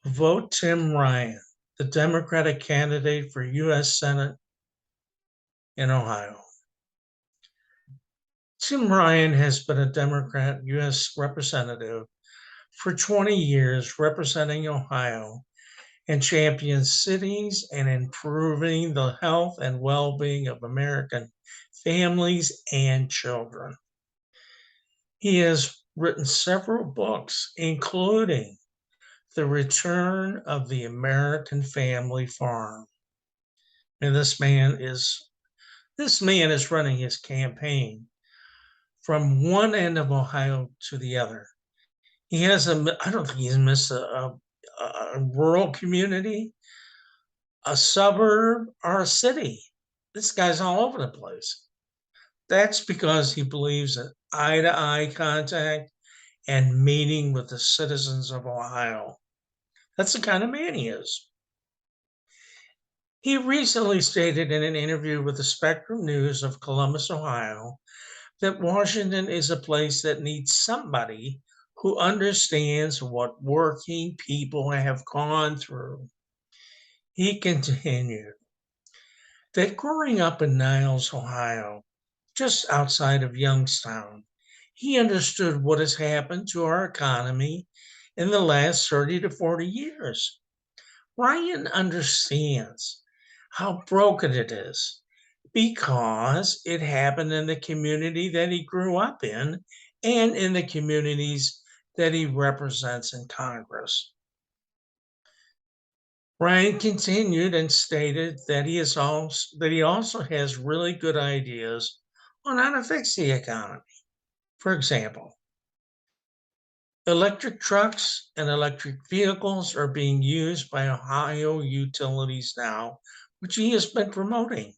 Vote Tim Ryan, the Democratic candidate for U.S. Senate in Ohio. Tim Ryan has been a Democrat U.S. representative for 20 years, representing Ohio and champions cities and improving the health and well being of American families and children. He has written several books, including The Return of the American Family Farm. And this man is running his campaign from one end of Ohio to the other. I don't think he's missed a rural community, a suburb, or a city. This guy's all over the place. That's because he believes in eye to eye contact and meeting with the citizens of Ohio. That's the kind of man he is. He recently stated in an interview with the Spectrum News of Columbus, Ohio, that Washington is a place that needs somebody who understands what working people have gone through. He continued that growing up in Niles, Ohio, just outside of Youngstown, he understood what has happened to our economy in the last 30 to 40 years. Ryan understands how broken it is because it happened in the community that he grew up in and in the communities that he represents in Congress. Ryan continued and stated that he also has really good ideas on how to fix the economy. For example, electric trucks and electric vehicles are being used by Ohio utilities now, which he has been promoting.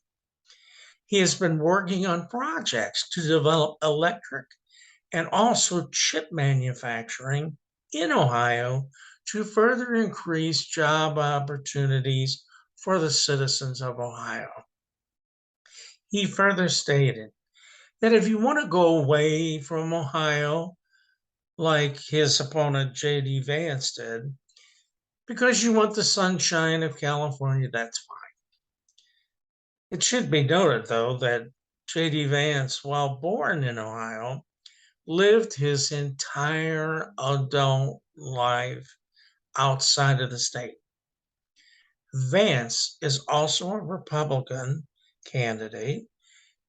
He has been working on projects to develop electric and also chip manufacturing in Ohio to further increase job opportunities for the citizens of Ohio. He further stated that if you want to go away from Ohio, like his opponent J.D. Vance did, because you want the sunshine of California, that's fine. It should be noted, though, that J.D. Vance, while born in Ohio, lived his entire adult life outside of the state. Vance is also a Republican candidate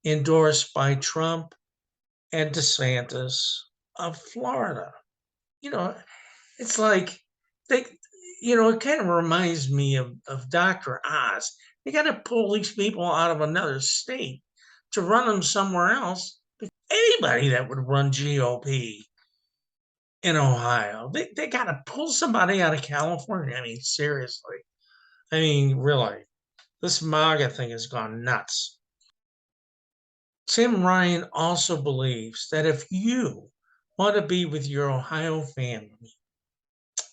endorsed by Trump and DeSantis of Florida. You know, it's like they, it kind of reminds me of Dr. Oz. They got to pull these people out of another state to run them somewhere else. Anybody that would run GOP in Ohio, they got to pull somebody out of California. I mean, seriously. I mean, really, this MAGA thing has gone nuts. Tim Ryan also believes that if you want to be with your Ohio family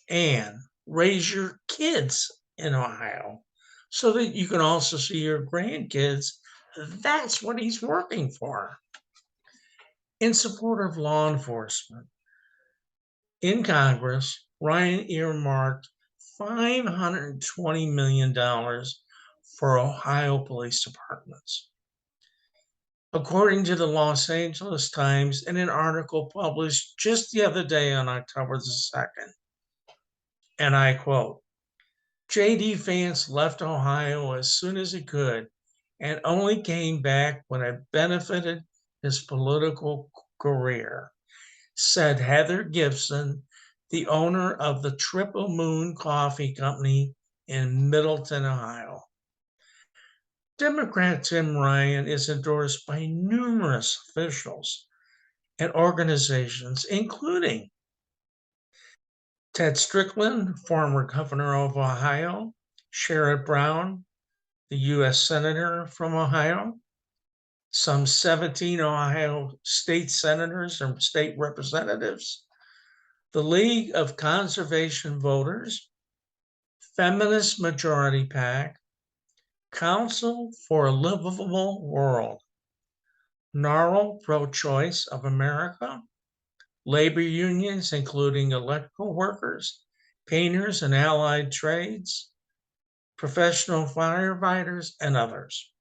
and raise your kids in Ohio so that you can also see your grandkids, that's what he's working for. In support of law enforcement, in Congress, Ryan earmarked $520 million for Ohio police departments. According to the Los Angeles Times, in an article published just the other day on October the 2nd, and I quote, J.D. Vance left Ohio as soon as he could and only came back when it benefited his political career, said Heather Gibson, the owner of the Triple Moon Coffee Company in Middleton, Ohio. Democrat Tim Ryan is endorsed by numerous officials and organizations, including Ted Strickland, former governor of Ohio, Sherrod Brown, the U.S. Senator from Ohio, some 17 Ohio state senators and state representatives, the League of Conservation Voters, Feminist Majority PAC, Council for a Livable World, NARAL Pro-Choice of America, labor unions, including electrical workers, painters and allied trades, professional firefighters, and others.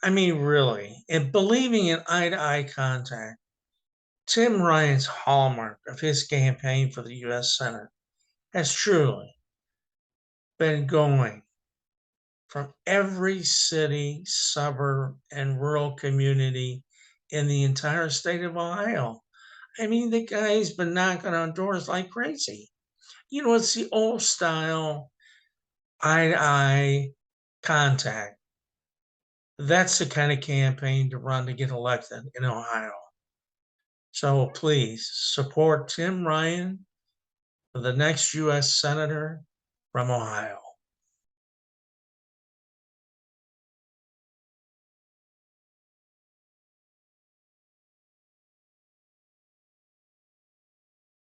I mean, really, and believing in eye to eye contact, Tim Ryan's hallmark of his campaign for the U.S. Senate has truly been going from every city, suburb, and rural community in the entire state of Ohio. I mean, the guy's been knocking on doors like crazy. You know, it's the old style eye to eye contact. That's the kind of campaign to run to get elected in Ohio. So please support Tim Ryan for the next U.S. Senator from Ohio.